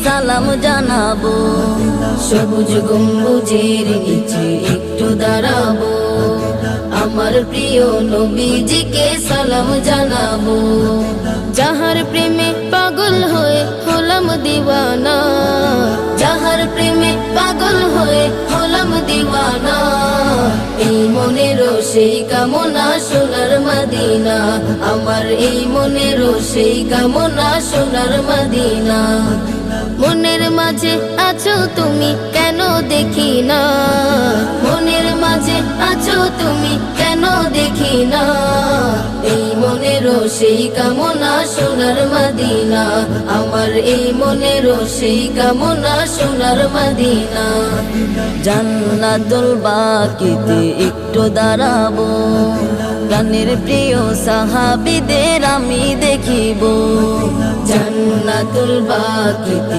সালাম জানাবো। সবুজ গম্বুজের নিচে একটু দাঁড়াবো, আমার প্রিয় নবীজিকে সালাম জানাবো। যাহার প্রেমে পাগল হয়ে হলাম দিওয়ানা, যাহার প্রেমে পাগল হয়ে হলাম দিওয়ানা। এই মনেরও সেই কামনা সোনার মদিনা, আমার এই মনেরও সেই কামনা সোনার মদিনা। মনের মাঝে আছো তুমি কেন দেখি না, মনের মাঝে আছো তুমি কেন দেখি না। এই মনেরও সেই কামনা সোনার মদিনা, আমার এই মনেরও সেই কামনা সোনার মদিনা। জান্নাতুল বাকিতে একটু দাঁড়াবো, প্রাণের প্রিয় সাহাবীদের আমি দেখিব। জান্নাতুল বাকিতে